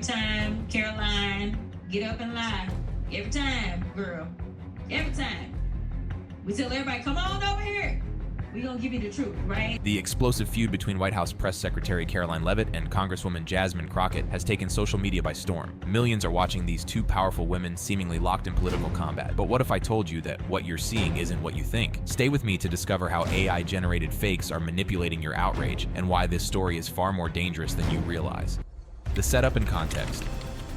time, Karoline, get up and lie. Every time, girl. Every time. We tell everybody, come on over here. We gonna give you the truth, right? The explosive feud between White House Press Secretary Karoline Leavitt and Congresswoman Jasmine Crockett has taken social media by storm. Millions are watching these two powerful women seemingly locked in political combat. But what if I told you that what you're seeing isn't what you think? Stay with me to discover how AI-generated fakes are manipulating your outrage and why this story is far more dangerous than you realize. The setup and context.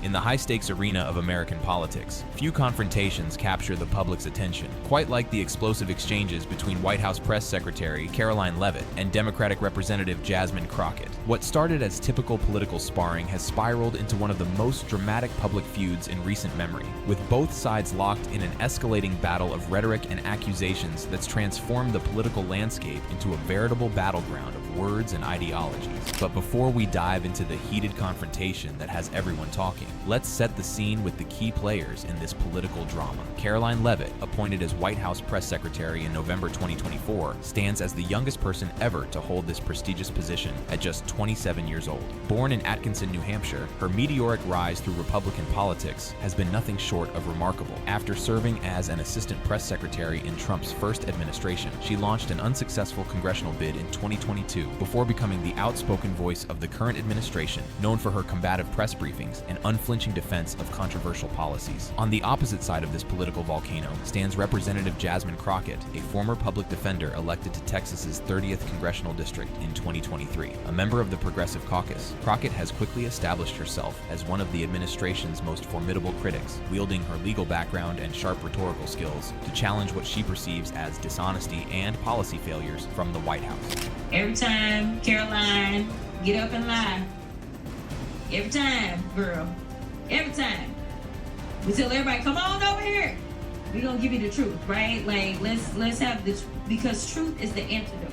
In the high-stakes arena of American politics, few confrontations capture the public's attention, quite like the explosive exchanges between White House Press Secretary Karoline Leavitt and Democratic Representative Jasmine Crockett. What started as typical political sparring has spiraled into one of the most dramatic public feuds in recent memory, with both sides locked in an escalating battle of rhetoric and accusations that's transformed the political landscape into a veritable battleground of words and ideologies. But before we dive into the heated confrontation that has everyone talking, let's set the scene with the key players in this political drama. Karoline Leavitt, appointed as White House Press Secretary in November 2024, stands as the youngest person ever to hold this prestigious position at just 27 years old. Born in Atkinson, New Hampshire, her meteoric rise through Republican politics has been nothing short of remarkable. After serving as an assistant press secretary in Trump's first administration, she launched an unsuccessful congressional bid in 2022 before becoming the outspoken voice of the current administration, known for her combative press briefings and unflinching defense of controversial policies. On the opposite side of this political volcano stands Representative Jasmine Crockett, a former public defender elected to Texas's 30th congressional district in 2023. A member of the Progressive Caucus, Crockett has quickly established herself as one of the administration's most formidable critics, wielding her legal background and sharp rhetorical skills to challenge what she perceives as dishonesty and policy failures from the White House. Every time, Karoline, get up and lie. Every time, girl. Every time. We tell everybody, come on over here. We gonna give you the truth, right? Like, let's have this, because truth is the antidote.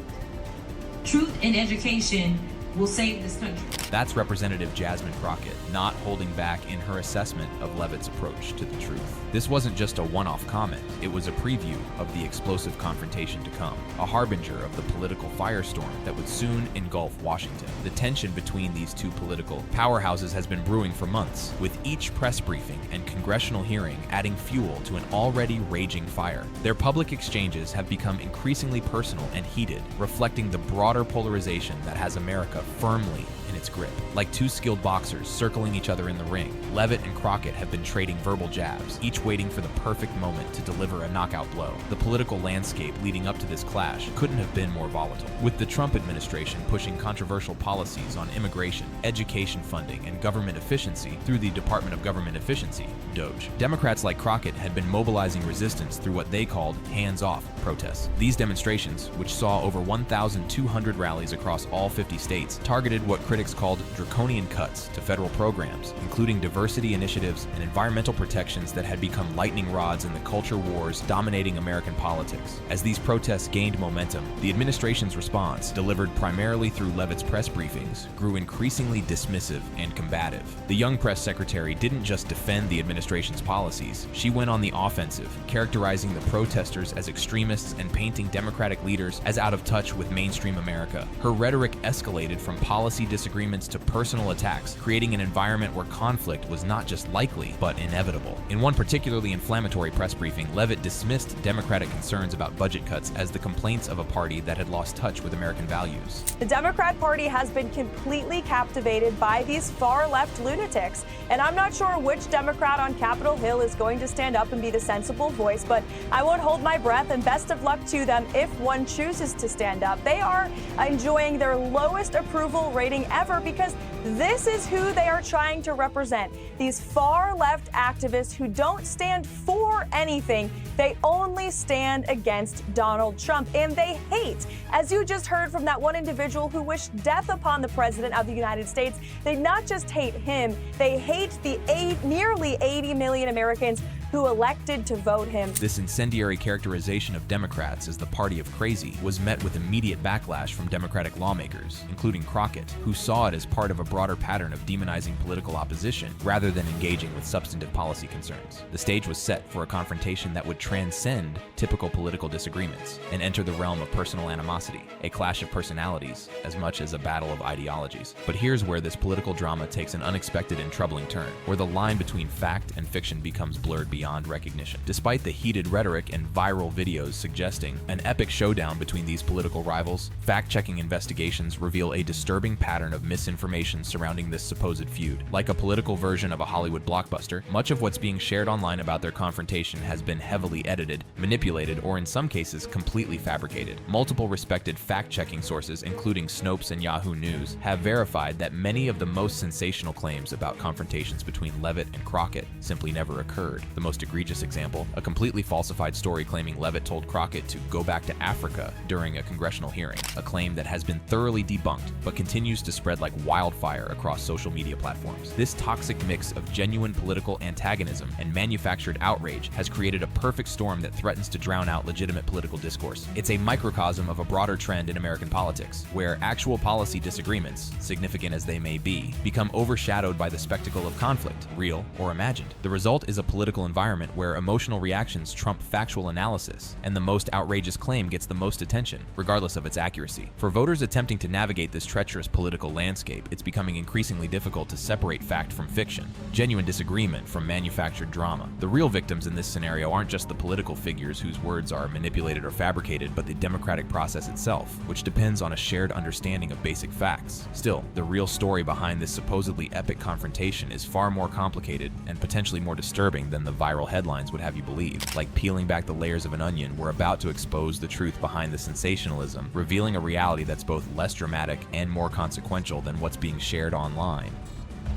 Truth and education will save this country. That's Representative Jasmine Crockett, not holding back in her assessment of Leavitt's approach to the truth. This wasn't just a one-off comment, it was a preview of the explosive confrontation to come, a harbinger of the political firestorm that would soon engulf Washington. The tension between these two political powerhouses has been brewing for months, with each press briefing and congressional hearing adding fuel to an already raging fire. Their public exchanges have become increasingly personal and heated, reflecting the broader polarization that has America firmly in its grip. Like two skilled boxers circling each other in the ring, Leavitt and Crockett have been trading verbal jabs, each waiting for the perfect moment to deliver a knockout blow. The political landscape leading up to this clash couldn't have been more volatile, with the Trump administration pushing controversial policies on immigration, education funding, and government efficiency through the Department of Government Efficiency, DOGE. Democrats like Crockett had been mobilizing resistance through what they called hands-off protests. These demonstrations, which saw over 1,200 rallies across all 50 states, targeted what critics called draconian cuts to federal programs, including diversity initiatives and environmental protections that had become lightning rods in the culture wars dominating American politics. As these protests gained momentum, the administration's response, delivered primarily through Leavitt's press briefings, grew increasingly dismissive and combative. The young press secretary didn't just defend the administration's policies, she went on the offensive, characterizing the protesters as extremists and painting Democratic leaders as out of touch with mainstream America. Her rhetoric escalated from policy disagreements to personal attacks, creating an environment where conflict was not just likely, but inevitable. In one particularly inflammatory press briefing, Leavitt dismissed Democratic concerns about budget cuts as the complaints of a party that had lost touch with American values. The Democrat Party has been completely captivated by these far-left lunatics, and I'm not sure which Democrat on Capitol Hill is going to stand up and be the sensible voice, but I won't hold my breath, and best of luck to them if one chooses to stand up. They are enjoying their lowest approval rating ever because this is who they are trying to represent. These far-left activists who don't stand for anything. They only stand against Donald Trump, and they hate, as you just heard from that one individual who wished death upon the President of the United States, they not just hate him, they hate the nearly 80 million Americans who elected to vote him. This incendiary characterization of Democrats as the party of crazy was met with immediate backlash from Democratic lawmakers, including Crockett, who saw it as part of a broader pattern of demonizing political opposition rather than engaging with substantive policy concerns. The stage was set for a confrontation that would transcend typical political disagreements and enter the realm of personal animosity, a clash of personalities as much as a battle of ideologies. But here's where this political drama takes an unexpected and troubling turn, where the line between fact and fiction becomes blurred beyond recognition. Despite the heated rhetoric and viral videos suggesting an epic showdown between these political rivals, fact-checking investigations reveal a disturbing pattern of misinformation surrounding this supposed feud. Like a political version of a Hollywood blockbuster, much of what's being shared online about their confrontation has been heavily edited, manipulated, or in some cases completely fabricated. Multiple respected fact-checking sources, including Snopes and Yahoo News, have verified that many of the most sensational claims about confrontations between Leavitt and Crockett simply never occurred. The most egregious example, a completely falsified story claiming Leavitt told Crockett to go back to Africa during a congressional hearing, a claim that has been thoroughly debunked but continues to spread like wildfire across social media platforms. This toxic mix of genuine political antagonism and manufactured outrage has created a perfect storm that threatens to drown out legitimate political discourse. It's a microcosm of a broader trend in American politics, where actual policy disagreements, significant as they may be, become overshadowed by the spectacle of conflict, real or imagined. The result is a political environment where emotional reactions trump factual analysis, and the most outrageous claim gets the most attention, regardless of its accuracy. For voters attempting to navigate this treacherous political landscape, it's becoming increasingly difficult to separate fact from fiction, genuine disagreement from manufactured drama. The real victims in this scenario aren't just the political figures whose words are manipulated or fabricated, but the democratic process itself, which depends on a shared understanding of basic facts. Still, the real story behind this supposedly epic confrontation is far more complicated and potentially more disturbing than the viral headlines would have you believe. Like peeling back the layers of an onion, we're about to expose the truth behind the sensationalism, revealing a reality that's both less dramatic and more consequential than what's being shared online.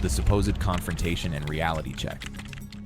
The supposed confrontation and reality check.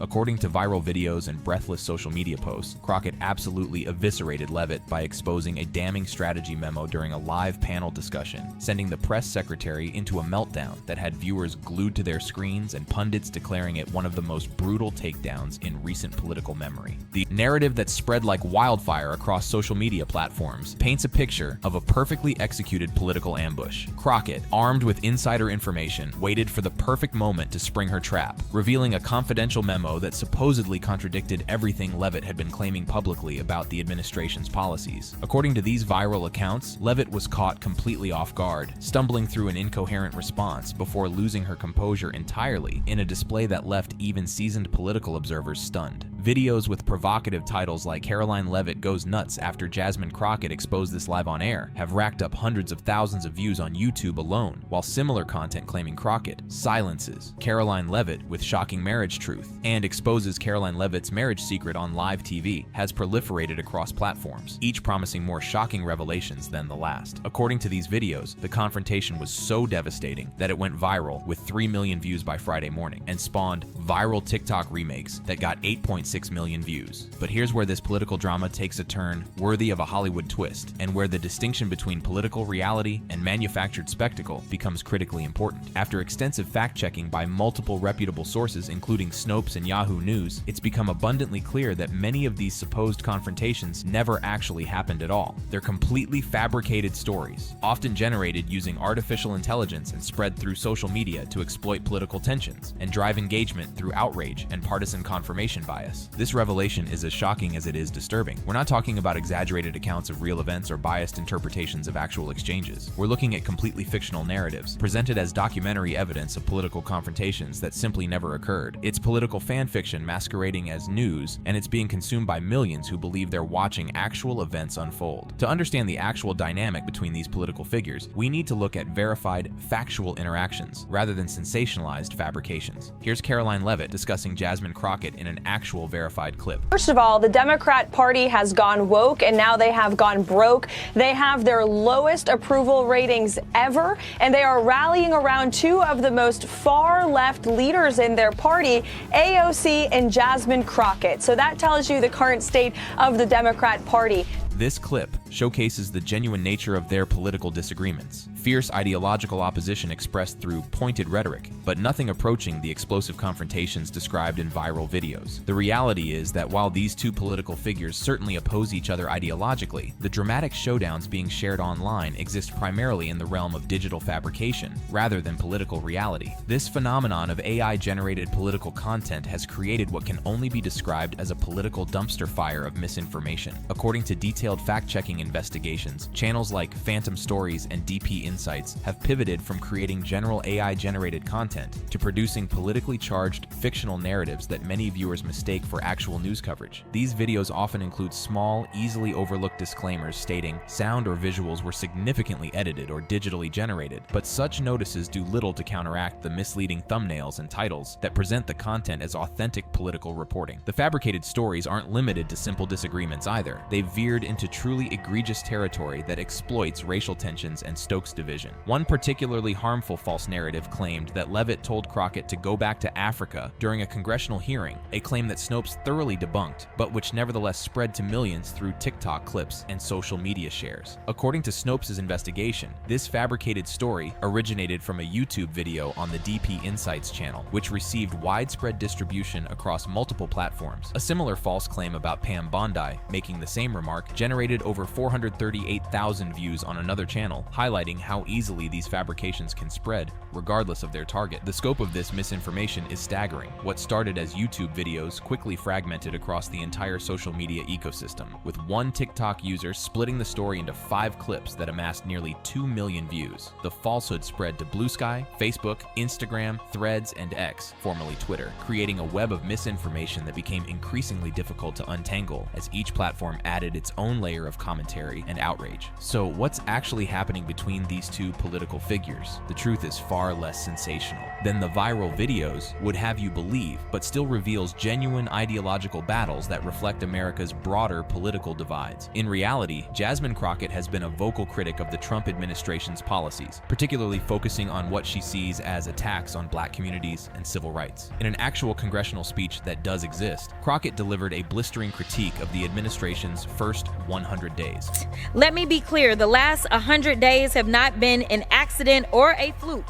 According to viral videos and breathless social media posts, Crockett absolutely eviscerated Leavitt by exposing a damning strategy memo during a live panel discussion, sending the press secretary into a meltdown that had viewers glued to their screens and pundits declaring it one of the most brutal takedowns in recent political memory. The narrative that spread like wildfire across social media platforms paints a picture of a perfectly executed political ambush. Crockett, armed with insider information, waited for the perfect moment to spring her trap, revealing a confidential memo that supposedly contradicted everything Leavitt had been claiming publicly about the administration's policies. According to these viral accounts, Leavitt was caught completely off guard, stumbling through an incoherent response before losing her composure entirely in a display that left even seasoned political observers stunned. Videos with provocative titles like "Karoline Leavitt goes nuts after Jasmine Crockett exposed this live on air" have racked up hundreds of thousands of views on YouTube alone, while similar content claiming Crockett silences Karoline Leavitt with shocking marriage truth and exposes Karoline Leavitt's marriage secret on live TV has proliferated across platforms, each promising more shocking revelations than the last. According to these videos, the confrontation was so devastating that it went viral with 3 million views by Friday morning and spawned viral TikTok remakes that got 8.6 million views. But here's where this political drama takes a turn worthy of a Hollywood twist, and where the distinction between political reality and manufactured spectacle becomes critically important. After extensive fact-checking by multiple reputable sources, including Snopes and Yahoo News, it's become abundantly clear that many of these supposed confrontations never actually happened at all. They're completely fabricated stories, often generated using artificial intelligence and spread through social media to exploit political tensions and drive engagement through outrage and partisan confirmation bias. This revelation is as shocking as it is disturbing. We're not talking about exaggerated accounts of real events or biased interpretations of actual exchanges. We're looking at completely fictional narratives, presented as documentary evidence of political confrontations that simply never occurred. It's political fan fiction masquerading as news, and it's being consumed by millions who believe they're watching actual events unfold. To understand the actual dynamic between these political figures, we need to look at verified, factual interactions, rather than sensationalized fabrications. Here's Karoline Leavitt discussing Jasmine Crockett in an actual verified clip. First of all, the Democrat Party has gone woke, and now they have gone broke. They have their lowest approval ratings ever, and they are rallying around two of the most far-left leaders in their party, AOC and Jasmine Crockett. So that tells you the current state of the Democrat Party. This clip showcases the genuine nature of their political disagreements. Fierce ideological opposition expressed through pointed rhetoric, but nothing approaching the explosive confrontations described in viral videos. The reality is that while these two political figures certainly oppose each other ideologically, the dramatic showdowns being shared online exist primarily in the realm of digital fabrication, rather than political reality. This phenomenon of AI-generated political content has created what can only be described as a political dumpster fire of misinformation. According to detailed fact-checking investigations, channels like Phantom Stories and DP Insights have pivoted from creating general AI-generated content to producing politically charged fictional narratives that many viewers mistake for actual news coverage. These videos often include small, easily overlooked disclaimers stating sound or visuals were significantly edited or digitally generated, but such notices do little to counteract the misleading thumbnails and titles that present the content as authentic political reporting. The fabricated stories aren't limited to simple disagreements either. They've veered into truly egregious territory that exploits racial tensions and stokes division. One particularly harmful false narrative claimed that Leavitt told Crockett to go back to Africa during a congressional hearing, a claim that Snopes thoroughly debunked, but which nevertheless spread to millions through TikTok clips and social media shares. According to Snopes' investigation, this fabricated story originated from a YouTube video on the DP Insights channel, which received widespread distribution across multiple platforms. A similar false claim about Pam Bondi, making the same remark, generated over 438,000 views on another channel, highlighting how easily these fabrications can spread, regardless of their target. The scope of this misinformation is staggering. What started as YouTube videos quickly fragmented across the entire social media ecosystem, with one TikTok user splitting the story into 5 clips that amassed nearly 2 million views. The falsehood spread to Blue Sky, Facebook, Instagram, Threads, and X, formerly Twitter, creating a web of misinformation that became increasingly difficult to untangle as each platform added its own layer of commentary and outrage. So what's actually happening between these two political figures? The truth is far less sensational than the viral videos would have you believe, but still reveals genuine ideological battles that reflect America's broader political divides. In reality, Jasmine Crockett has been a vocal critic of the Trump administration's policies, particularly focusing on what she sees as attacks on Black communities and civil rights. In an actual congressional speech that does exist, Crockett delivered a blistering critique of the administration's first 100 days. Let me be clear, the last 100 days have not been an accident or a fluke.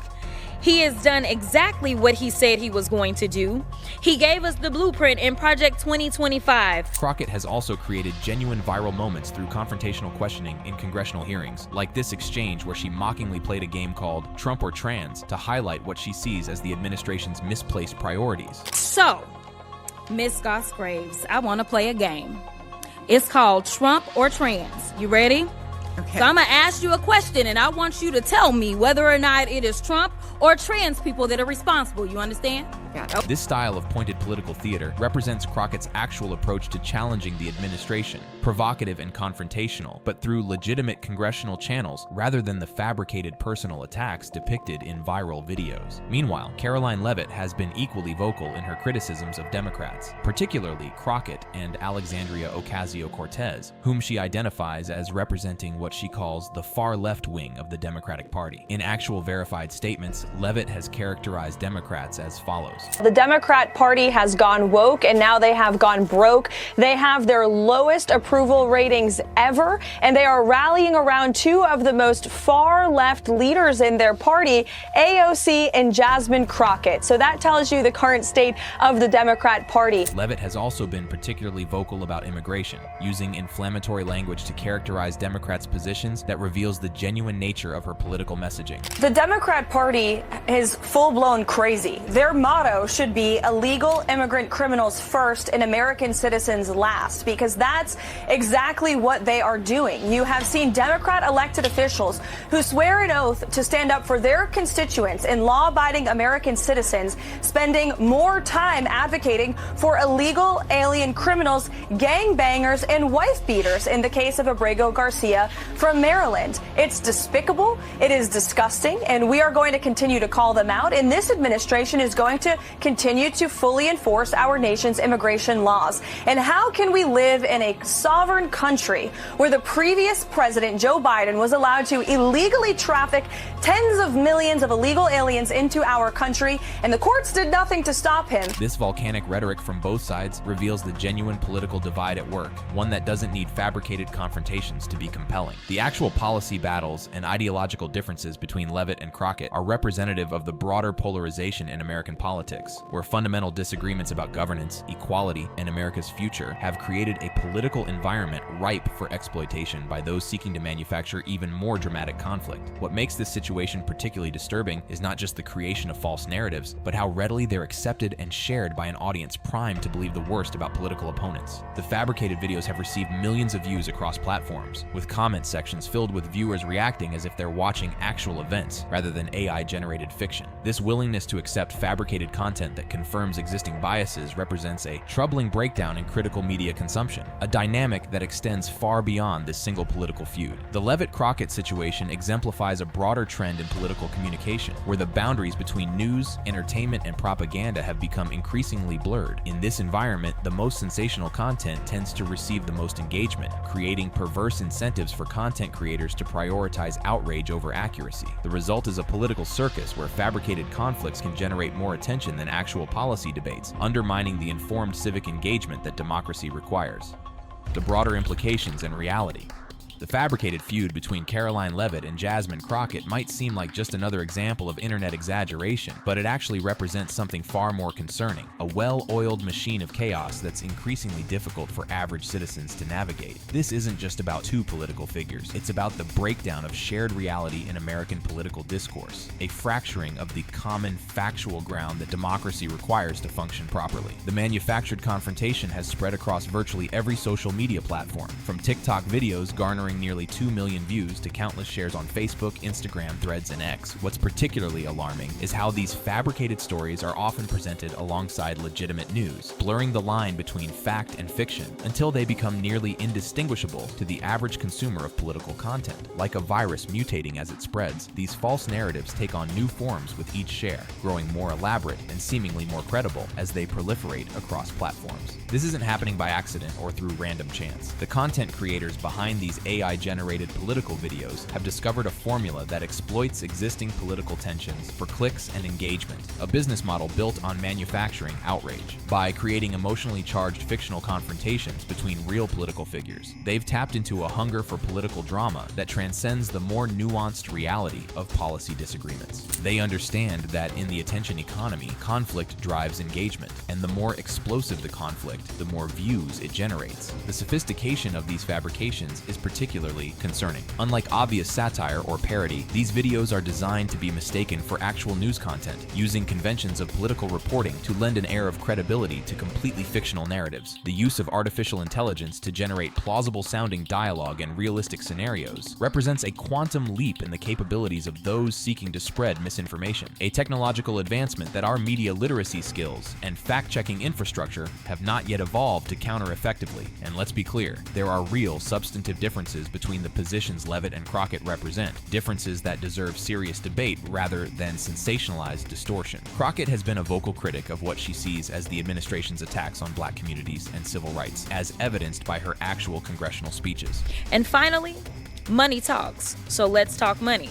He has done exactly what he said he was going to do. He gave us the blueprint in Project 2025. Crockett has also created genuine viral moments through confrontational questioning in congressional hearings, like this exchange where she mockingly played a game called Trump or Trans to highlight what she sees as the administration's misplaced priorities. So, Miss Goss-Graves, I want to play a game. It's called Trump or Trans. You ready? Okay. So I'm going to ask you a question, and I want you to tell me whether or not it is Trump or trans people that are responsible. You understand? Yeah. Oh. This style of pointed political theater represents Crockett's actual approach to challenging the administration, provocative and confrontational, but through legitimate congressional channels rather than the fabricated personal attacks depicted in viral videos. Meanwhile, Karoline Leavitt has been equally vocal in her criticisms of Democrats, particularly Crockett and Alexandria Ocasio-Cortez, whom she identifies as representing what she calls the far left wing of the Democratic Party. In actual verified statements, Leavitt has characterized Democrats as follows. The Democrat Party has gone woke and now they have gone broke. They have their lowest approval ratings ever, and they are rallying around two of the most far left leaders in their party, AOC and Jasmine Crockett. So that tells you the current state of the Democrat Party. Leavitt has also been particularly vocal about immigration, using inflammatory language to characterize Democrats' positions that reveals the genuine nature of her political messaging. The Democrat Party is full-blown crazy. Their motto should be illegal immigrant criminals first and American citizens last, because that's exactly what they are doing. You have seen Democrat elected officials who swear an oath to stand up for their constituents and law-abiding American citizens spending more time advocating for illegal alien criminals, gangbangers, and wife beaters in the case of Abrego Garcia from Maryland. It's despicable, it is disgusting, and we are going to continue to call them out, and this administration is going to to continue to fully enforce our nation's immigration laws? And how can we live in a sovereign country where the previous president, Joe Biden, was allowed to illegally traffic tens of millions of illegal aliens into our country, and the courts did nothing to stop him? This volcanic rhetoric from both sides reveals the genuine political divide at work, one that doesn't need fabricated confrontations to be compelling. The actual policy battles and ideological differences between Leavitt and Crockett are representative of the broader polarization in American politics, where fundamental disagreements about governance, equality, and America's future have created a political environment ripe for exploitation by those seeking to manufacture even more dramatic conflict. What makes this situation particularly disturbing is not just the creation of false narratives, but how readily they're accepted and shared by an audience primed to believe the worst about political opponents. The fabricated videos have received millions of views across platforms, with comment sections filled with viewers reacting as if they're watching actual events rather than AI-generated fiction. This willingness to accept fabricated content that confirms existing biases represents a troubling breakdown in critical media consumption, a dynamic that extends far beyond this single political feud. The Leavitt-Crockett situation exemplifies a broader trend in political communication, where the boundaries between news, entertainment, and propaganda have become increasingly blurred. In this environment, the most sensational content tends to receive the most engagement, creating perverse incentives for content creators to prioritize outrage over accuracy. The result is a political circus where fabricated conflicts can generate more attention than actual policy debates, undermining the informed civic engagement that democracy requires. The broader implications and reality. The fabricated feud between Karoline Leavitt and Jasmine Crockett might seem like just another example of internet exaggeration, but it actually represents something far more concerning, a well-oiled machine of chaos that's increasingly difficult for average citizens to navigate. This isn't just about two political figures, it's about the breakdown of shared reality in American political discourse, a fracturing of the common factual ground that democracy requires to function properly. The manufactured confrontation has spread across virtually every social media platform, from TikTok videos garnering nearly 2 million views to countless shares on Facebook, Instagram, Threads, and X. What's particularly alarming is how these fabricated stories are often presented alongside legitimate news, blurring the line between fact and fiction until they become nearly indistinguishable to the average consumer of political content. Like a virus mutating as it spreads, these false narratives take on new forms with each share, growing more elaborate and seemingly more credible as they proliferate across platforms. This isn't happening by accident or through random chance. The content creators behind these AI-generated political videos have discovered a formula that exploits existing political tensions for clicks and engagement, a business model built on manufacturing outrage. By creating emotionally charged fictional confrontations between real political figures, they've tapped into a hunger for political drama that transcends the more nuanced reality of policy disagreements. They understand that in the attention economy, conflict drives engagement, and the more explosive the conflict, the more views it generates. The sophistication of these fabrications is particularly concerning. Unlike obvious satire or parody, these videos are designed to be mistaken for actual news content, using conventions of political reporting to lend an air of credibility to completely fictional narratives. The use of artificial intelligence to generate plausible-sounding dialogue and realistic scenarios represents a quantum leap in the capabilities of those seeking to spread misinformation, a technological advancement that our media literacy skills and fact-checking infrastructure have not yet evolved to counter effectively. And let's be clear, there are real substantive differences between the positions Leavitt and Crockett represent, differences that deserve serious debate rather than sensationalized distortion. Crockett has been a vocal critic of what she sees as the administration's attacks on Black communities and civil rights, as evidenced by her actual congressional speeches. And finally, money talks. So let's talk money.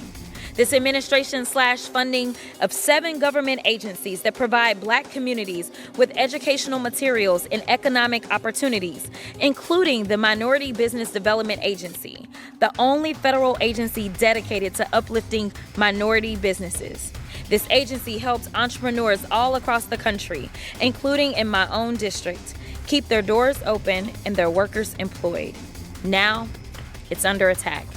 This administration slashed funding of 7 government agencies that provide Black communities with educational materials and economic opportunities, including the Minority Business Development Agency, the only federal agency dedicated to uplifting minority businesses. This agency helps entrepreneurs all across the country, including in my own district, keep their doors open and their workers employed. Now, it's under attack.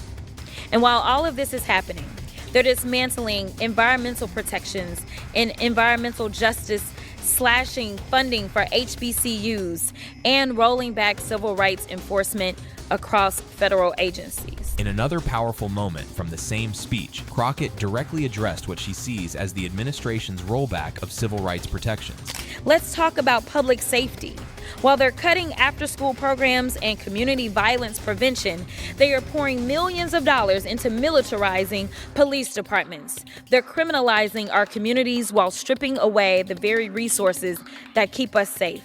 And while all of this is happening, they're dismantling environmental protections and environmental justice, slashing funding for HBCUs, and rolling back civil rights enforcement across federal agencies. In another powerful moment from the same speech, Crockett directly addressed what she sees as the administration's rollback of civil rights protections. Let's talk about public safety. While they're cutting after-school programs and community violence prevention, they are pouring millions of dollars into militarizing police departments. They're criminalizing our communities while stripping away the very resources that keep us safe.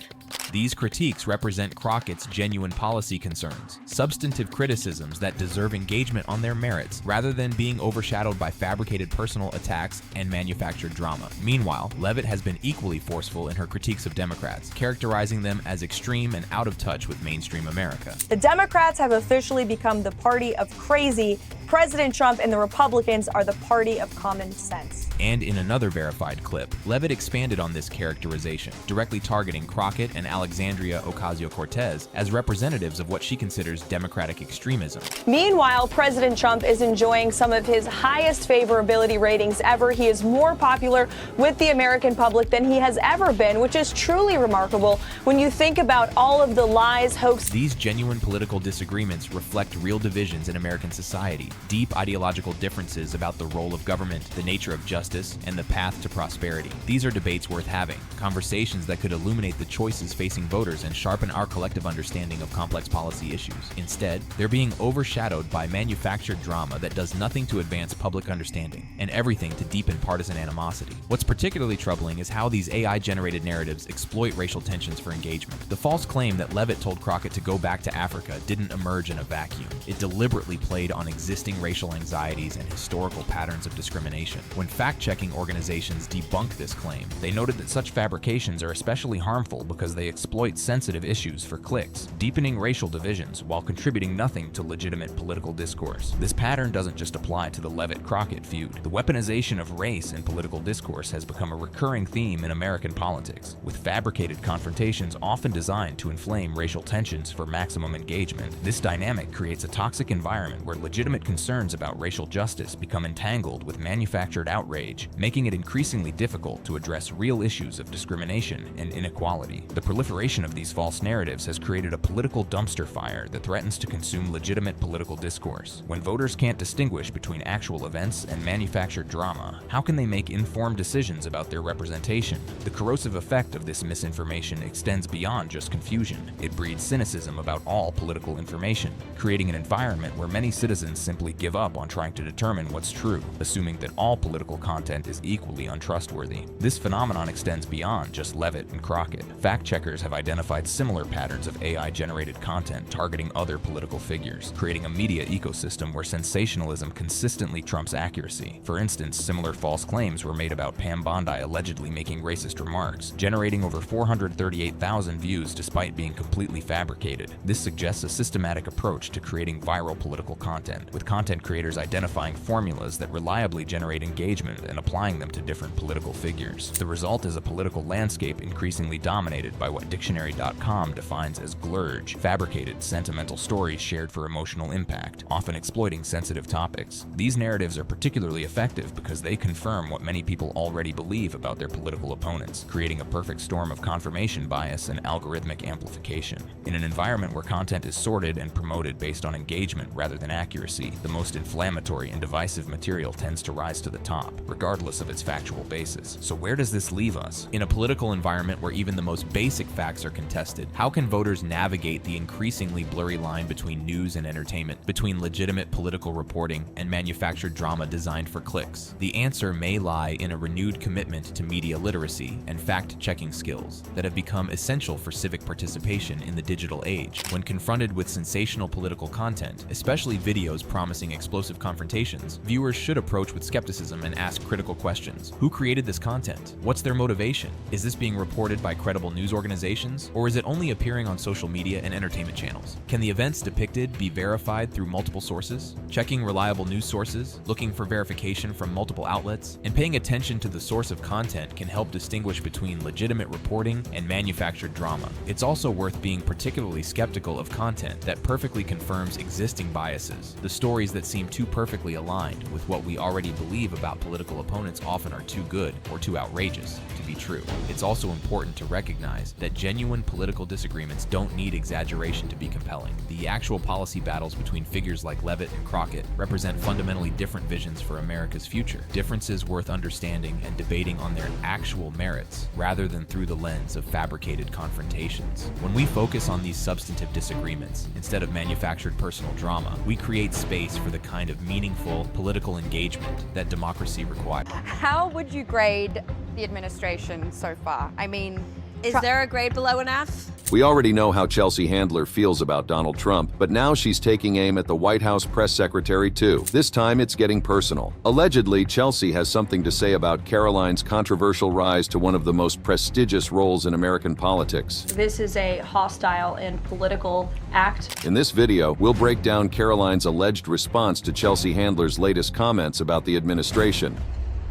These critiques represent Crockett's genuine policy concerns, substantive criticisms that deserve engagement on their merits rather than being overshadowed by fabricated personal attacks and manufactured drama. Meanwhile, Leavitt has been equally forceful in her critiques of Democrats, characterizing them as extreme and out of touch with mainstream America. The Democrats have officially become the party of crazy. President Trump and the Republicans are the party of common sense. And in another verified clip, Leavitt expanded on this characterization, directly targeting Crockett and Alexandria Ocasio-Cortez as representatives of what she considers Democratic extremism. Meanwhile, President Trump is enjoying some of his highest favorability ratings ever. He is more popular with the American public than he has ever been, which is truly remarkable when you think about all of the lies, hoaxes. These genuine political disagreements reflect real divisions in American society, deep ideological differences about the role of government, the nature of justice, and the path to prosperity. These are debates worth having, conversations that could illuminate the choices facing voters and sharpen our collective understanding of complex policy issues. Instead, they're being overshadowed by manufactured drama that does nothing to advance public understanding and everything to deepen partisan animosity. What's particularly troubling is how these AI-generated narratives exploit racial tensions for engagement. The false claim that Leavitt told Crockett to go back to Africa didn't emerge in a vacuum. It deliberately played on existing racial anxieties and historical patterns of discrimination. When fact-checking organizations debunked this claim, they noted that such fabrications are especially harmful because they exploit sensitive issues for clicks, deepening racial divisions while contributing nothing to legitimate political discourse. This pattern doesn't just apply to the Leavitt-Crockett feud. The weaponization of race in political discourse has become a recurring theme in American politics, with fabricated confrontations often designed to inflame racial tensions for maximum engagement. This dynamic creates a toxic environment where legitimate concerns about racial justice become entangled with manufactured outrage, making it increasingly difficult to address real issues of discrimination and inequality. The proliferation of these false narratives has created a political dumpster fire that threatens to consume legitimate political discourse. When voters can't distinguish between actual events and manufactured drama, how can they make informed decisions about their representation? The corrosive effect of this misinformation extends beyond just confusion. It breeds cynicism about all political information, creating an environment where many citizens simply give up on trying to determine what's true, assuming that all political content is equally untrustworthy. This phenomenon extends beyond just Leavitt and Crockett. Fact-checkers have identified similar patterns of AI-generated content targeting other political figures, creating a media ecosystem where sensationalism consistently trumps accuracy. For instance, similar false claims were made about Pam Bondi allegedly making racist remarks, generating over 438,000 views despite being completely fabricated. This suggests a systematic approach to creating viral political content, with content creators identifying formulas that reliably generate engagement and applying them to different political figures. The result is a political landscape increasingly dominated by what Dictionary.com defines as glurge, fabricated, sentimental stories shared for emotional impact, often exploiting sensitive topics. These narratives are particularly effective because they confirm what many people already believe about their political opponents, creating a perfect storm of confirmation bias and algorithmic amplification. In an environment where content is sorted and promoted based on engagement rather than accuracy, the most inflammatory and divisive material tends to rise to the top, regardless of its factual basis. So where does this leave us? In a political environment where even the most basic facts are contested, how can voters navigate the increasingly blurry line between news and entertainment, between legitimate political reporting and manufactured drama designed for clicks? The answer may lie in a renewed commitment to media literacy and fact-checking skills that have become essential for civic participation in the digital age. When confronted with sensational political content, especially videos promising explosive confrontations, viewers should approach with skepticism and ask critical questions. Who created this content? What's their motivation? Is this being reported by credible news organizations, or is it only appearing on social media and entertainment channels? Can the events depicted be verified through multiple sources? Checking reliable news sources, looking for verification from multiple outlets, and paying attention to the source of content can help distinguish between legitimate reporting and manufactured drama. It's also worth being particularly skeptical of content that perfectly confirms existing biases. The stories that seem too perfectly aligned with what we already believe about political opponents often are too good or too outrageous to be true. It's also important to recognize that that genuine political disagreements don't need exaggeration to be compelling. The actual policy battles between figures like Leavitt and Crockett represent fundamentally different visions for America's future, differences worth understanding and debating on their actual merits, rather than through the lens of fabricated confrontations. When we focus on these substantive disagreements, instead of manufactured personal drama, we create space for the kind of meaningful political engagement that democracy requires. How would you grade the administration so far? I mean, Is there a grade below an F? We already know how Chelsea Handler feels about Donald Trump, but now she's taking aim at the White House press secretary too. This time it's getting personal. Allegedly, Chelsea has something to say about Karoline's controversial rise to one of the most prestigious roles in American politics. This is a hostile and political act. In this video, we'll break down Karoline's alleged response to Chelsea Handler's latest comments about the administration,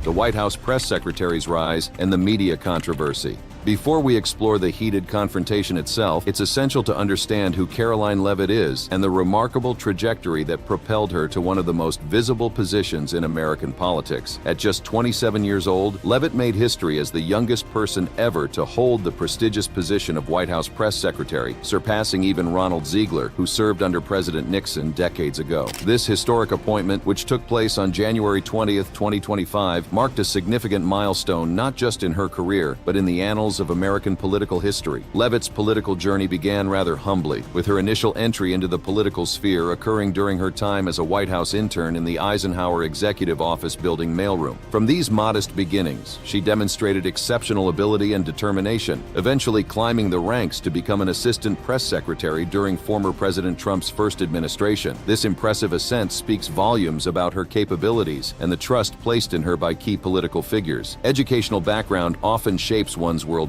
the White House press secretary's rise, and the media controversy. Before we explore the heated confrontation itself, it's essential to understand who Karoline Leavitt is and the remarkable trajectory that propelled her to one of the most visible positions in American politics. At just 27 years old, Leavitt made history as the youngest person ever to hold the prestigious position of White House press secretary, surpassing even Ronald Ziegler, who served under President Nixon decades ago. This historic appointment, which took place on January 20th, 2025, marked a significant milestone not just in her career, but in the annals of American political history. Leavitt's political journey began rather humbly, with her initial entry into the political sphere occurring during her time as a White House intern in the Eisenhower Executive Office Building mailroom. From these modest beginnings, she demonstrated exceptional ability and determination, eventually climbing the ranks to become an assistant press secretary during former President Trump's first administration. This impressive ascent speaks volumes about her capabilities and the trust placed in her by key political figures. Educational background often shapes one's worldview,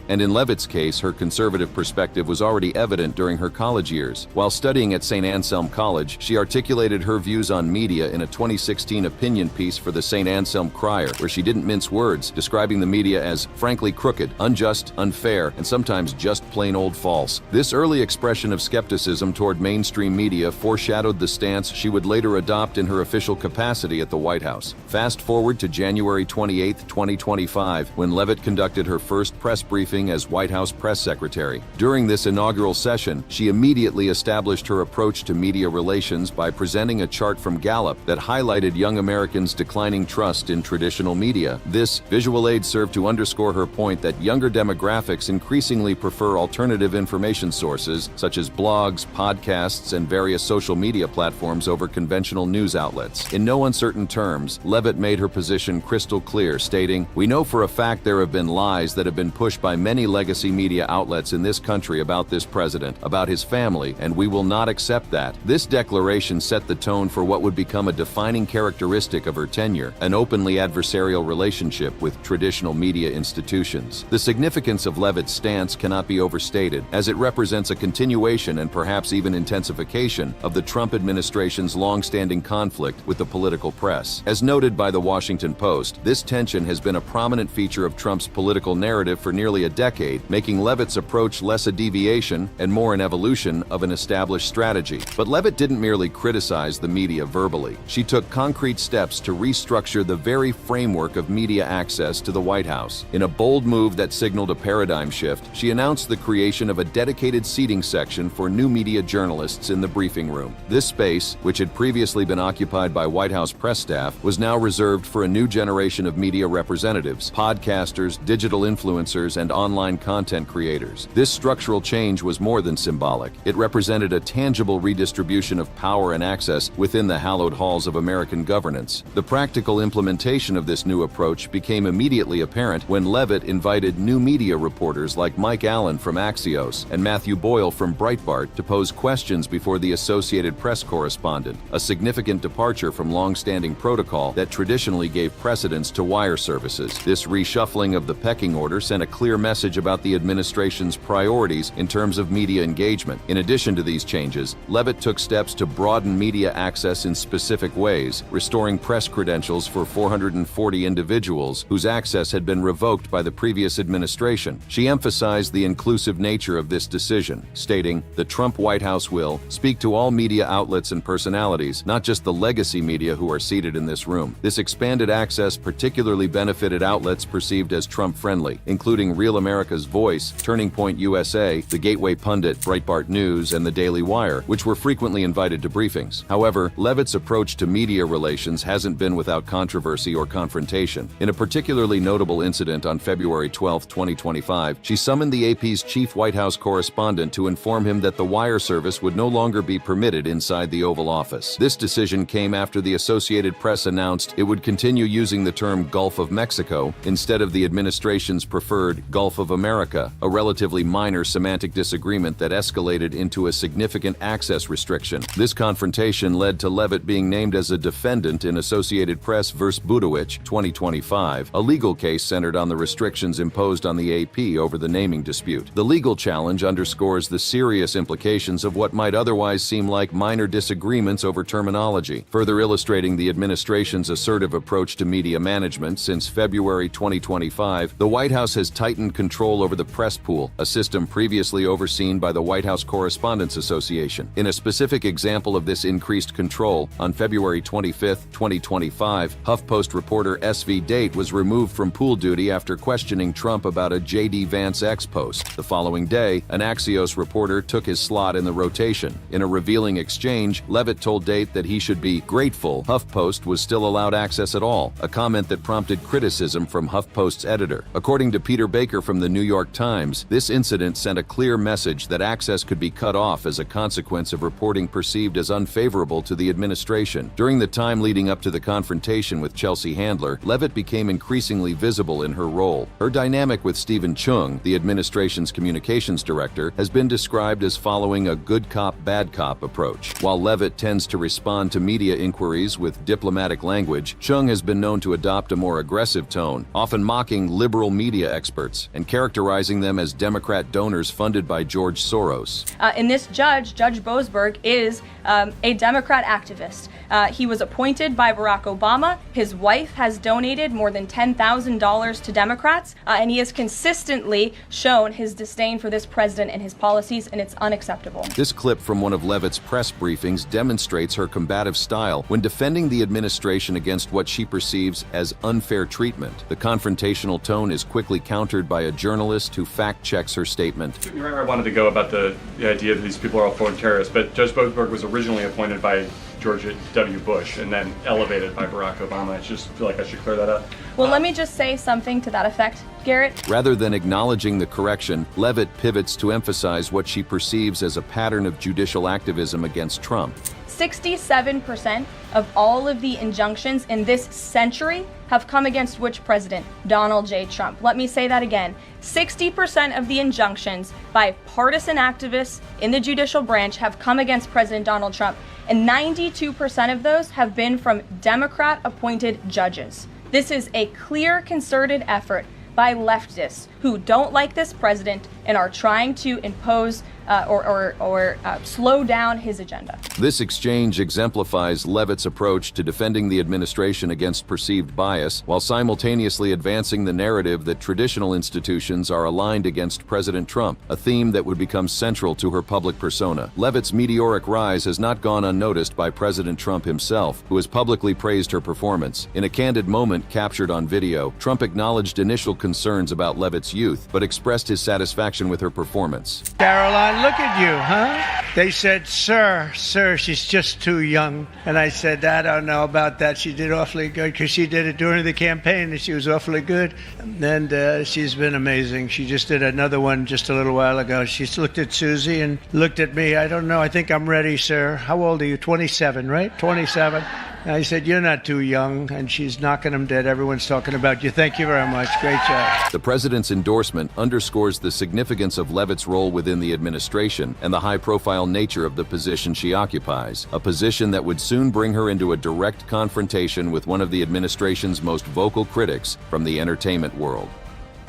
and in Leavitt's case, her conservative perspective was already evident during her college years. While studying at St. Anselm College, she articulated her views on media in a 2016 opinion piece for the St. Anselm Crier, where she didn't mince words, describing the media as frankly crooked, unjust, unfair, and sometimes just plain old false. This early expression of skepticism toward mainstream media foreshadowed the stance she would later adopt in her official capacity at the White House. Fast forward to January 28, 2025, when Leavitt conducted her first press briefing as White House press secretary. During this inaugural session, she immediately established her approach to media relations by presenting a chart from Gallup that highlighted young Americans' declining trust in traditional media. This visual aid served to underscore her point that younger demographics increasingly prefer alternative information sources such as blogs, podcasts, and various social media platforms over conventional news outlets. In no uncertain terms, Leavitt made her position crystal clear, stating, "We know for a fact there have been lies that have been pushed by many legacy media outlets in this country about this president, about his family, and we will not accept that." This declaration set the tone for what would become a defining characteristic of her tenure, an openly adversarial relationship with traditional media institutions. The significance of Leavitt's stance cannot be overstated, as it represents a continuation and perhaps even intensification of the Trump administration's long-standing conflict with the political press. As noted by the Washington Post, this tension has been a prominent feature of Trump's political narrative for nearly a decade, making Leavitt's approach less a deviation and more an evolution of an established strategy. But Leavitt didn't merely criticize the media verbally. She took concrete steps to restructure the very framework of media access to the White House. In a bold move that signaled a paradigm shift, she announced the creation of a dedicated seating section for new media journalists in the briefing room. This space, which had previously been occupied by White House press staff, was now reserved for a new generation of media representatives, podcasters, digital influencers, and online content creators. This structural change was more than symbolic. It represented a tangible redistribution of power and access within the hallowed halls of American governance. The practical implementation of this new approach became immediately apparent when Leavitt invited new media reporters like Mike Allen from Axios and Matthew Boyle from Breitbart to pose questions before the Associated Press correspondent, a significant departure from long-standing protocol that traditionally gave precedence to wire services. This reshuffling of the pecking order sent a clear message about the administration's priorities in terms of media engagement. In addition to these changes, Leavitt took steps to broaden media access in specific ways, restoring press credentials for 440 individuals whose access had been revoked by the previous administration. She emphasized the inclusive nature of this decision, stating, "The Trump White House will speak to all media outlets and personalities, not just the legacy media who are seated in this room." This expanded access particularly benefited outlets perceived as Trump-friendly, including including Real America's Voice, Turning Point USA, The Gateway Pundit, Breitbart News, and The Daily Wire, which were frequently invited to briefings. However, Leavitt's approach to media relations hasn't been without controversy or confrontation. In a particularly notable incident on February 12, 2025, she summoned the AP's chief White House correspondent to inform him that the wire service would no longer be permitted inside the Oval Office. This decision came after the Associated Press announced it would continue using the term Gulf of Mexico instead of the administration's preferred Gulf of America, a relatively minor semantic disagreement that escalated into a significant access restriction. This confrontation led to Leavitt being named as a defendant in Associated Press vs. Budowich 2025, a legal case centered on the restrictions imposed on the AP over the naming dispute. The legal challenge underscores the serious implications of what might otherwise seem like minor disagreements over terminology, further illustrating the administration's assertive approach to media management. Since February 2025, the White House has tightened control over the press pool, a system previously overseen by the White House Correspondents Association. In a specific example of this increased control, on February 25, 2025, HuffPost reporter SV Date was removed from pool duty after questioning Trump about a J.D. Vance X post. The following day, an Axios reporter took his slot in the rotation. In a revealing exchange, Leavitt told Date that he should be grateful HuffPost was still allowed access at all, a comment that prompted criticism from HuffPost's editor. According to Peter Baker from the New York Times, this incident sent a clear message that access could be cut off as a consequence of reporting perceived as unfavorable to the administration. During the time leading up to the confrontation with Chelsea Handler, Leavitt became increasingly visible in her role. Her dynamic with Stephen Chung, the administration's communications director, has been described as following a good cop, bad cop approach. While Leavitt tends to respond to media inquiries with diplomatic language, Chung has been known to adopt a more aggressive tone, often mocking liberal media experts and characterizing them as Democrat donors funded by George Soros. And this Judge Boasberg, is a Democrat activist. He was appointed by Barack Obama. His wife has donated more than $10,000 to Democrats, and he has consistently shown his disdain for this president and his policies, and it's unacceptable. This clip from one of Leavitt's press briefings demonstrates her combative style when defending the administration against what she perceives as unfair treatment. The confrontational tone is quickly countered by a journalist who fact-checks her statement. You're right where I wanted to go about the idea that these people are all foreign terrorists, but Judge Boasberg was originally appointed by George W. Bush and then elevated by Barack Obama. I just feel like I should clear that up. Well, let me just say something to that effect, Garrett. Rather than acknowledging the correction, Leavitt pivots to emphasize what she perceives as a pattern of judicial activism against Trump. 67% of all of the injunctions in this century have come against which president? Donald J. Trump. Let me say that again. 60% of the injunctions by partisan activists in the judicial branch have come against President Donald Trump, and 92% of those have been from Democrat-appointed judges. This is a clear, concerted effort by leftists who don't like this president and are trying to impose or slow down his agenda. This exchange exemplifies Leavitt's approach to defending the administration against perceived bias, while simultaneously advancing the narrative that traditional institutions are aligned against President Trump, a theme that would become central to her public persona. Leavitt's meteoric rise has not gone unnoticed by President Trump himself, who has publicly praised her performance. In a candid moment captured on video, Trump acknowledged initial concerns about Leavitt's youth, but expressed his satisfaction with her performance. Karoline, look at you, huh? They said, sir, she's just too young. And I said, I don't know about that. She did awfully good because she did it during the campaign and she was awfully good. And she's been amazing. She just did another one just a little while ago. She looked at Susie and looked at me. I don't know. I think I'm ready, sir. How old are you? 27, right? 27. I said, you're not too young, and she's knocking them dead. Everyone's talking about you. Thank you very much. Great job. The president's endorsement underscores the significance of Leavitt's role within the administration and the high-profile nature of the position she occupies, a position that would soon bring her into a direct confrontation with one of the administration's most vocal critics from the entertainment world.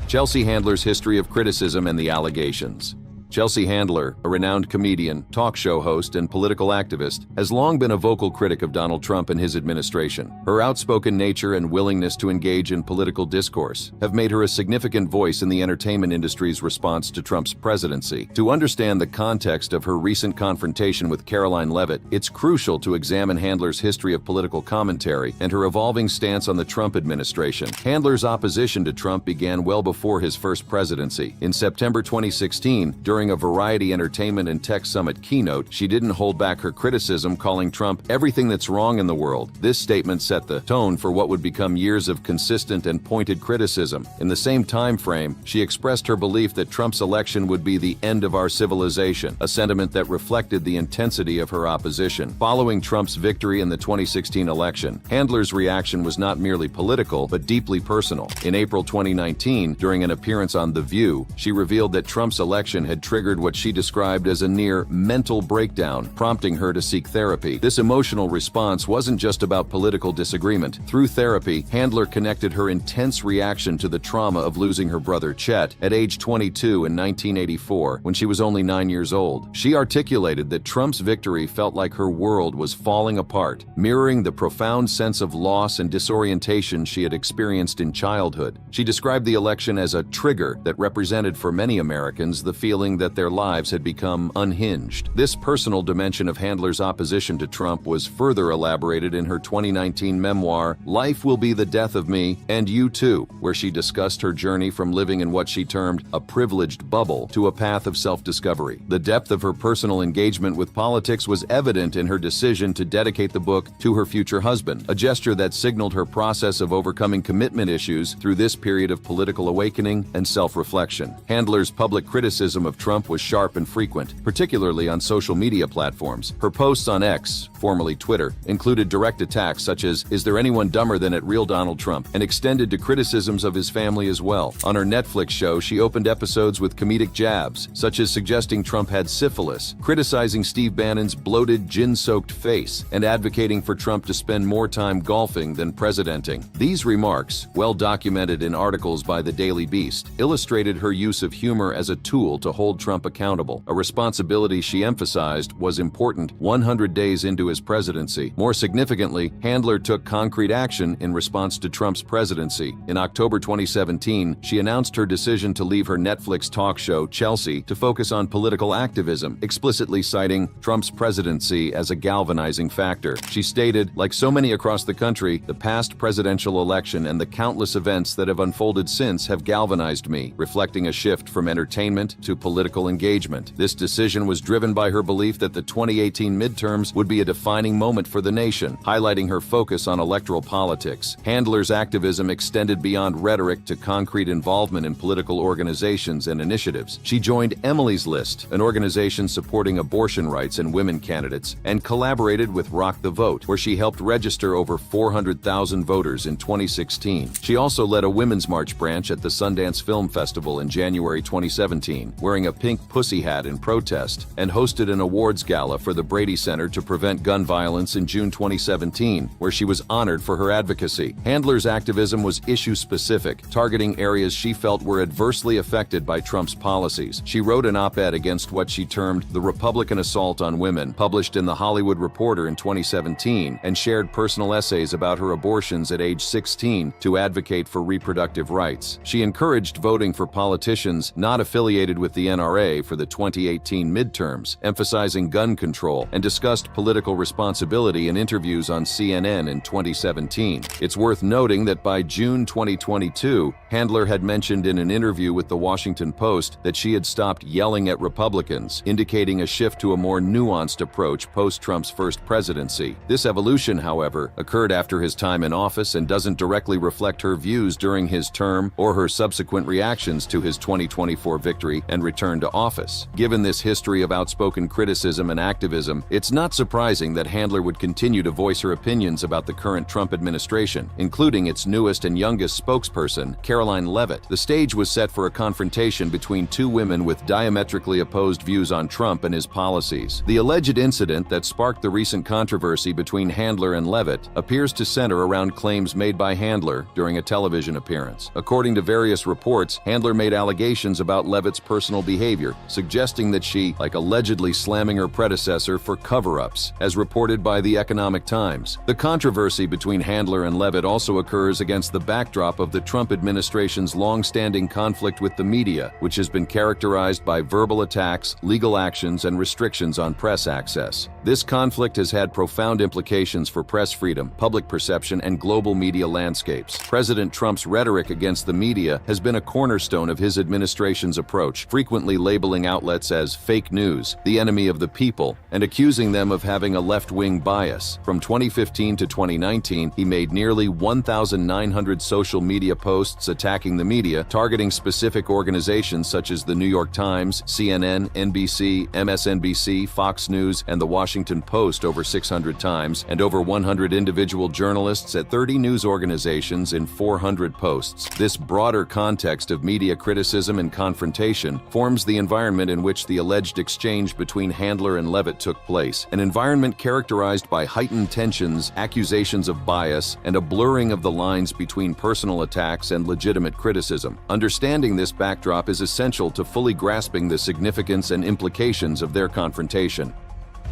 Chelsea Handler's history of criticism and the allegations. Chelsea Handler, a renowned comedian, talk show host, and political activist, has long been a vocal critic of Donald Trump and his administration. Her outspoken nature and willingness to engage in political discourse have made her a significant voice in the entertainment industry's response to Trump's presidency. To understand the context of her recent confrontation with Karoline Leavitt, it's crucial to examine Handler's history of political commentary and her evolving stance on the Trump administration. Handler's opposition to Trump began well before his first presidency. In September 2016, during a Variety Entertainment and Tech Summit keynote, she didn't hold back her criticism, calling Trump everything that's wrong in the world. This statement set the tone for what would become years of consistent and pointed criticism. In the same time frame, she expressed her belief that Trump's election would be the end of our civilization, a sentiment that reflected the intensity of her opposition. Following Trump's victory in the 2016 election, Handler's reaction was not merely political, but deeply personal. In April 2019, during an appearance on The View, she revealed that Trump's election had triggered what she described as a near mental breakdown, prompting her to seek therapy. This emotional response wasn't just about political disagreement. Through therapy, Handler connected her intense reaction to the trauma of losing her brother Chet at age 22 in 1984, when she was only 9 years old. She articulated that Trump's victory felt like her world was falling apart, mirroring the profound sense of loss and disorientation she had experienced in childhood. She described the election as a trigger that represented for many Americans the feeling that their lives had become unhinged. This personal dimension of Handler's opposition to Trump was further elaborated in her 2019 memoir, Life Will Be the Death of Me, and You Too, where she discussed her journey from living in what she termed a privileged bubble to a path of self-discovery. The depth of her personal engagement with politics was evident in her decision to dedicate the book to her future husband, a gesture that signaled her process of overcoming commitment issues through this period of political awakening and self-reflection. Handler's public criticism of Trump was sharp and frequent, particularly on social media platforms. Her posts on X, formerly Twitter, included direct attacks such as, "Is there anyone dumber than at real Donald Trump?" and extended to criticisms of his family as well. On her Netflix show, she opened episodes with comedic jabs, such as suggesting Trump had syphilis, criticizing Steve Bannon's bloated, gin-soaked face, and advocating for Trump to spend more time golfing than presidenting. These remarks, well documented in articles by The Daily Beast, illustrated her use of humor as a tool to hold Trump accountable, a responsibility she emphasized was important 100 days into his presidency. More significantly, Handler took concrete action in response to Trump's presidency. In October 2017, she announced her decision to leave her Netflix talk show, Chelsea, to focus on political activism, explicitly citing Trump's presidency as a galvanizing factor. She stated, "Like so many across the country, the past presidential election and the countless events that have unfolded since have galvanized me," reflecting a shift from entertainment to political engagement. This decision was driven by her belief that the 2018 midterms would be a defining moment for the nation, highlighting her focus on electoral politics. Handler's activism extended beyond rhetoric to concrete involvement in political organizations and initiatives. She joined Emily's List, an organization supporting abortion rights and women candidates, and collaborated with Rock the Vote, where she helped register over 400,000 voters in 2016. She also led a Women's March branch at the Sundance Film Festival in January 2017, wearing a pink pussy hat in protest, and hosted an awards gala for the Brady Center to Prevent Gun Violence in June 2017, where she was honored for her advocacy. Handler's activism was issue-specific, targeting areas she felt were adversely affected by Trump's policies. She wrote an op-ed against what she termed the Republican assault on women, published in The Hollywood Reporter in 2017, and shared personal essays about her abortions at age 16 to advocate for reproductive rights. She encouraged voting for politicians not affiliated with the NRA for the 2018 midterms, emphasizing gun control, and discussed political responsibility in interviews on CNN in 2017. It's worth noting that by June 2022, Handler had mentioned in an interview with The Washington Post that she had stopped yelling at Republicans, indicating a shift to a more nuanced approach post-Trump's first presidency. This evolution, however, occurred after his time in office and doesn't directly reflect her views during his term or her subsequent reactions to his 2024 victory and return to office. Given this history of outspoken criticism and activism, it's not surprising that Handler would continue to voice her opinions about the current Trump administration, including its newest and youngest spokesperson, Karoline Leavitt. The stage was set for a confrontation between two women with diametrically opposed views on Trump and his policies. The alleged incident that sparked the recent controversy between Handler and Leavitt appears to center around claims made by Handler during a television appearance. According to various reports, Handler made allegations about Leavitt's personal behavior behavior, suggesting that she, like allegedly slamming her predecessor for cover-ups, as reported by the Economic Times. The controversy between Handler and Leavitt also occurs against the backdrop of the Trump administration's long-standing conflict with the media, which has been characterized by verbal attacks, legal actions, and restrictions on press access. This conflict has had profound implications for press freedom, public perception, and global media landscapes. President Trump's rhetoric against the media has been a cornerstone of his administration's approach, frequently labeling outlets as fake news, the enemy of the people, and accusing them of having a left-wing bias. From 2015 to 2019, he made nearly 1,900 social media posts attacking the media, targeting specific organizations such as the New York Times, CNN, NBC, MSNBC, Fox News, and the Washington Post over 600 times, and over 100 individual journalists at 30 news organizations in 400 posts. This broader context of media criticism and confrontation forms the environment in which the alleged exchange between Handler and Leavitt took place, an environment characterized by heightened tensions, accusations of bias, and a blurring of the lines between personal attacks and legitimate criticism. Understanding this backdrop is essential to fully grasping the significance and implications of their confrontation.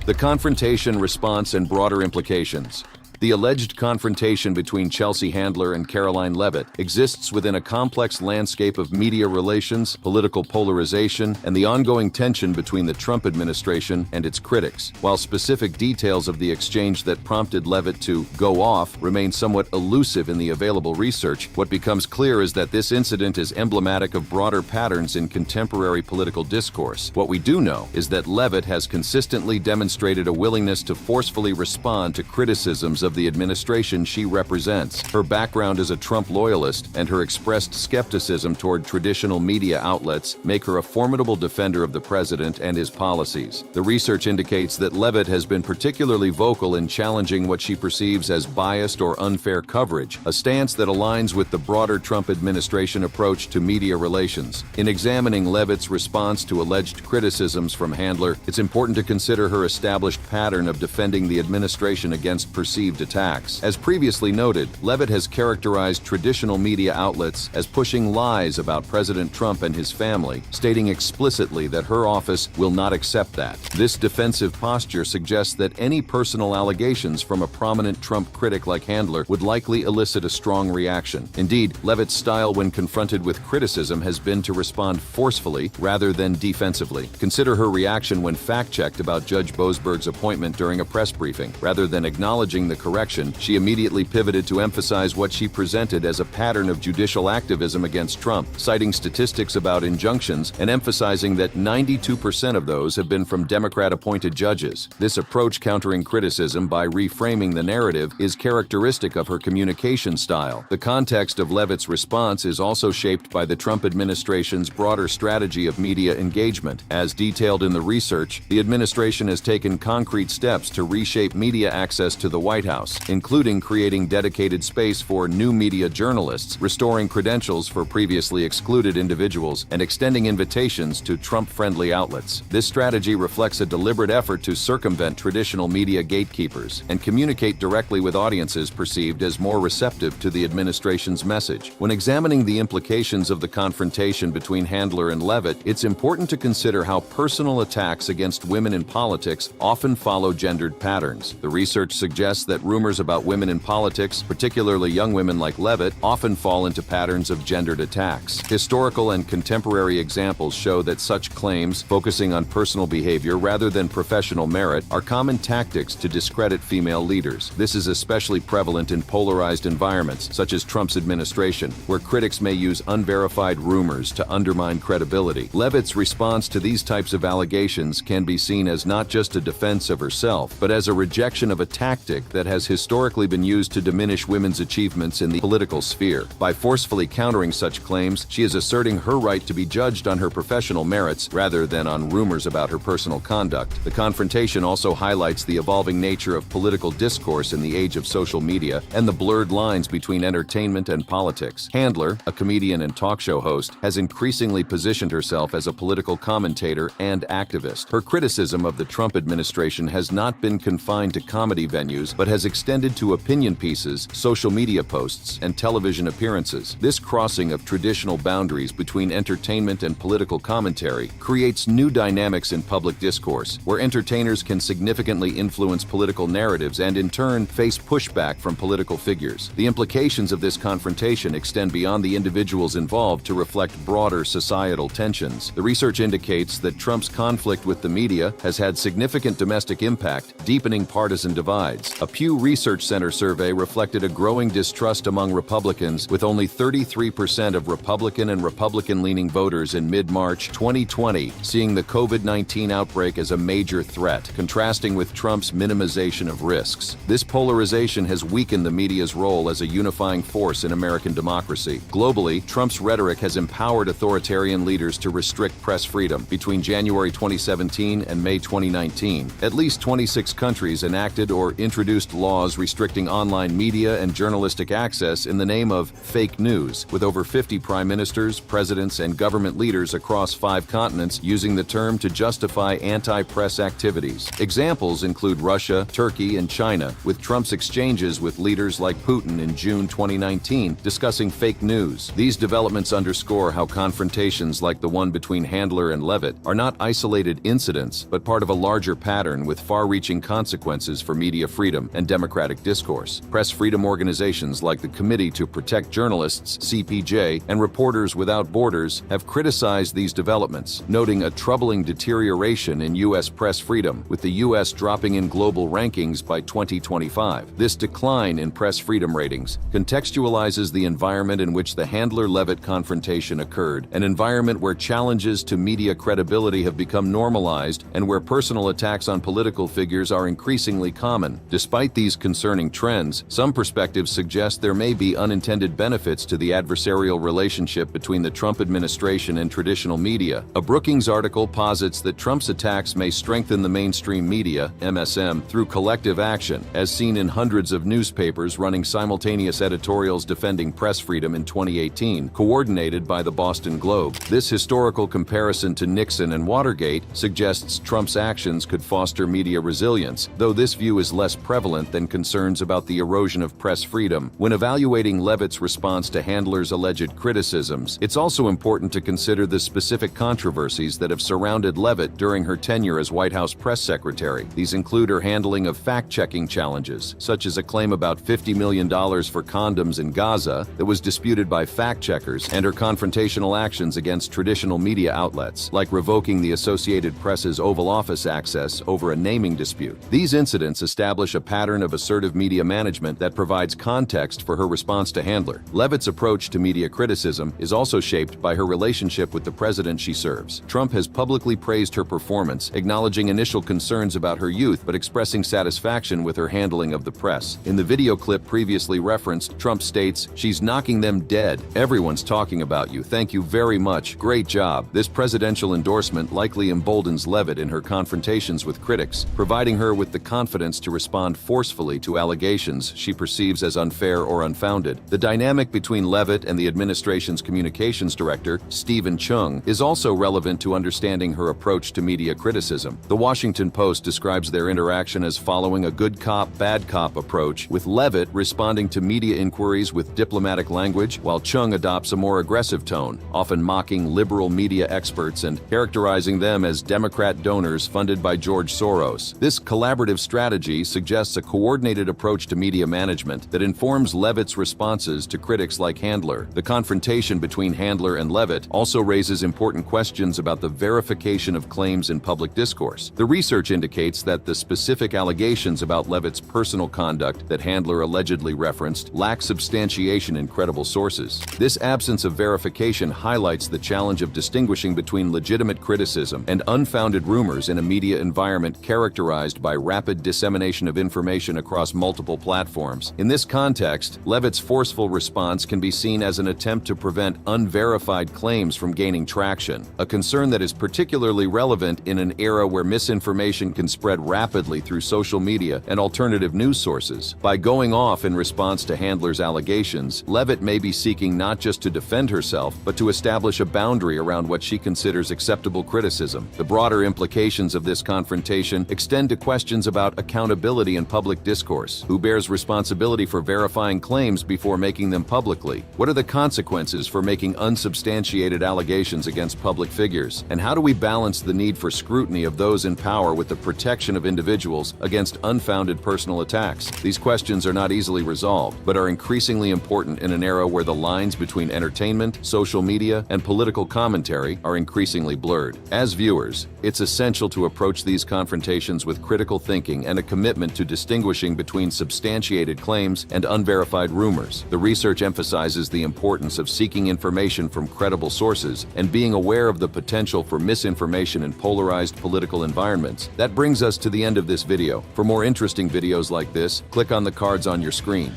The confrontation, response, and broader implications. The alleged confrontation between Chelsea Handler and Karoline Leavitt exists within a complex landscape of media relations, political polarization, and the ongoing tension between the Trump administration and its critics. While specific details of the exchange that prompted Leavitt to go off remain somewhat elusive in the available research, what becomes clear is that this incident is emblematic of broader patterns in contemporary political discourse. What we do know is that Leavitt has consistently demonstrated a willingness to forcefully respond to criticisms of the administration she represents. Her background as a Trump loyalist and her expressed skepticism toward traditional media outlets make her a formidable defender of the president and his policies. The research indicates that Leavitt has been particularly vocal in challenging what she perceives as biased or unfair coverage, a stance that aligns with the broader Trump administration approach to media relations. In examining Leavitt's response to alleged criticisms from Handler, it's important to consider her established pattern of defending the administration against perceived attacks. As previously noted, Leavitt has characterized traditional media outlets as pushing lies about President Trump and his family, stating explicitly that her office will not accept that. This defensive posture suggests that any personal allegations from a prominent Trump critic like Handler would likely elicit a strong reaction. Indeed, Leavitt's style when confronted with criticism has been to respond forcefully rather than defensively. Consider her reaction when fact-checked about Judge Boasberg's appointment during a press briefing. Rather than acknowledging the correction, she immediately pivoted to emphasize what she presented as a pattern of judicial activism against Trump, citing statistics about injunctions and emphasizing that 92% of those have been from Democrat-appointed judges. This approach countering criticism by reframing the narrative is characteristic of her communication style. The context of Leavitt's response is also shaped by the Trump administration's broader strategy of media engagement. As detailed in the research, the administration has taken concrete steps to reshape media access to the White House, including creating dedicated space for new media journalists, restoring credentials for previously excluded individuals, and extending invitations to Trump-friendly outlets. This strategy reflects a deliberate effort to circumvent traditional media gatekeepers and communicate directly with audiences perceived as more receptive to the administration's message. When examining the implications of the confrontation between Handler and Leavitt, it's important to consider how personal attacks against women in politics often follow gendered patterns. The research suggests that rumors about women in politics, particularly young women like Leavitt, often fall into patterns of gendered attacks. Historical and contemporary examples show that such claims, focusing on personal behavior rather than professional merit, are common tactics to discredit female leaders. This is especially prevalent in polarized environments, such as Trump's administration, where critics may use unverified rumors to undermine credibility. Leavitt's response to these types of allegations can be seen as not just a defense of herself, but as a rejection of a tactic that has historically been used to diminish women's achievements in the political sphere. By forcefully countering such claims, she is asserting her right to be judged on her professional merits rather than on rumors about her personal conduct. The confrontation also highlights the evolving nature of political discourse in the age of social media and the blurred lines between entertainment and politics. Handler, a comedian and talk show host, has increasingly positioned herself as a political commentator and activist. Her criticism of the Trump administration has not been confined to comedy venues, but has extended to opinion pieces, social media posts, and television appearances. This crossing of traditional boundaries between entertainment and political commentary creates new dynamics in public discourse, where entertainers can significantly influence political narratives and, in turn, face pushback from political figures. The implications of this confrontation extend beyond the individuals involved to reflect broader societal tensions. The research indicates that Trump's conflict with the media has had significant domestic impact, deepening partisan divides. A Pew Research Center survey reflected a growing distrust among Republicans, with only 33% of Republican and Republican-leaning voters in mid-March 2020 seeing the COVID-19 outbreak as a major threat, contrasting with Trump's minimization of risks. This polarization has weakened the media's role as a unifying force in American democracy. Globally, Trump's rhetoric has empowered authoritarian leaders to restrict press freedom. Between January 2017 and May 2019, at least 26 countries enacted or introduced laws restricting online media and journalistic access in the name of fake news, with over 50 prime ministers, presidents, and government leaders across 5 continents using the term to justify anti-press activities. Examples include Russia, Turkey, and China, with Trump's exchanges with leaders like Putin in June 2019 discussing fake news. These developments underscore how confrontations like the one between Handler and Leavitt are not isolated incidents, but part of a larger pattern with far-reaching consequences for media freedom and democratic discourse. Press freedom organizations like the Committee to Protect Journalists, CPJ, and Reporters Without Borders have criticized these developments, noting a troubling deterioration in U.S. press freedom, with the U.S. dropping in global rankings by 2025. This decline in press freedom ratings contextualizes the environment in which the Handler-Leavitt confrontation occurred, an environment where challenges to media credibility have become normalized and where personal attacks on political figures are increasingly common. Despite these concerning trends, some perspectives suggest there may be unintended benefits to the adversarial relationship between the Trump administration and traditional media. A Brookings article posits that Trump's attacks may strengthen the mainstream media, MSM, through collective action, as seen in hundreds of newspapers running simultaneous editorials defending press freedom in 2018, coordinated by the Boston Globe. This historical comparison to Nixon and Watergate suggests Trump's actions could foster media resilience, though this view is less prevalent than concerns about the erosion of press freedom. When evaluating Leavitt's response to Handler's alleged criticisms, it's also important to consider the specific controversies that have surrounded Leavitt during her tenure as White House press secretary. These include her handling of fact-checking challenges, such as a claim about $50 million for condoms in Gaza that was disputed by fact-checkers, and her confrontational actions against traditional media outlets, like revoking the Associated Press's Oval Office access over a naming dispute. These incidents establish a pattern of assertive media management that provides context for her response to Handler. Leavitt's approach to media criticism is also shaped by her relationship with the president she serves. Trump has publicly praised her performance, acknowledging initial concerns about her youth but expressing satisfaction with her handling of the press. In the video clip previously referenced, Trump states, "She's knocking them dead. Everyone's talking about you. Thank you very much. Great job." This presidential endorsement likely emboldens Leavitt in her confrontations with critics, providing her with the confidence to respond forcefully to allegations she perceives as unfair or unfounded. The dynamic between Leavitt and the administration's communications director, Stephen Chung, is also relevant to understanding her approach to media criticism. The Washington Post describes their interaction as following a good cop, bad cop approach, with Leavitt responding to media inquiries with diplomatic language, while Chung adopts a more aggressive tone, often mocking liberal media experts and characterizing them as Democrat donors funded by George Soros. This collaborative strategy suggests a coordinated approach to media management that informs Leavitt's responses to critics like Handler. The confrontation between Handler and Leavitt also raises important questions about the verification of claims in public discourse. The research indicates that the specific allegations about Leavitt's personal conduct that Handler allegedly referenced lack substantiation in credible sources. This absence of verification highlights the challenge of distinguishing between legitimate criticism and unfounded rumors in a media environment characterized by rapid dissemination of information across multiple platforms. In this context, Leavitt's forceful response can be seen as an attempt to prevent unverified claims from gaining traction, a concern that is particularly relevant in an era where misinformation can spread rapidly through social media and alternative news sources. By going off in response to Handler's allegations, Leavitt may be seeking not just to defend herself, but to establish a boundary around what she considers acceptable criticism. The broader implications of this confrontation extend to questions about accountability and public public discourse? Who bears responsibility for verifying claims before making them publicly? What are the consequences for making unsubstantiated allegations against public figures? And how do we balance the need for scrutiny of those in power with the protection of individuals against unfounded personal attacks? These questions are not easily resolved, but are increasingly important in an era where the lines between entertainment, social media, and political commentary are increasingly blurred. As viewers, it's essential to approach these confrontations with critical thinking and a commitment to distinguishing between substantiated claims and unverified rumors. The research emphasizes the importance of seeking information from credible sources and being aware of the potential for misinformation in polarized political environments. That brings us to the end of this video. For more interesting videos like this, click on the cards on your screen.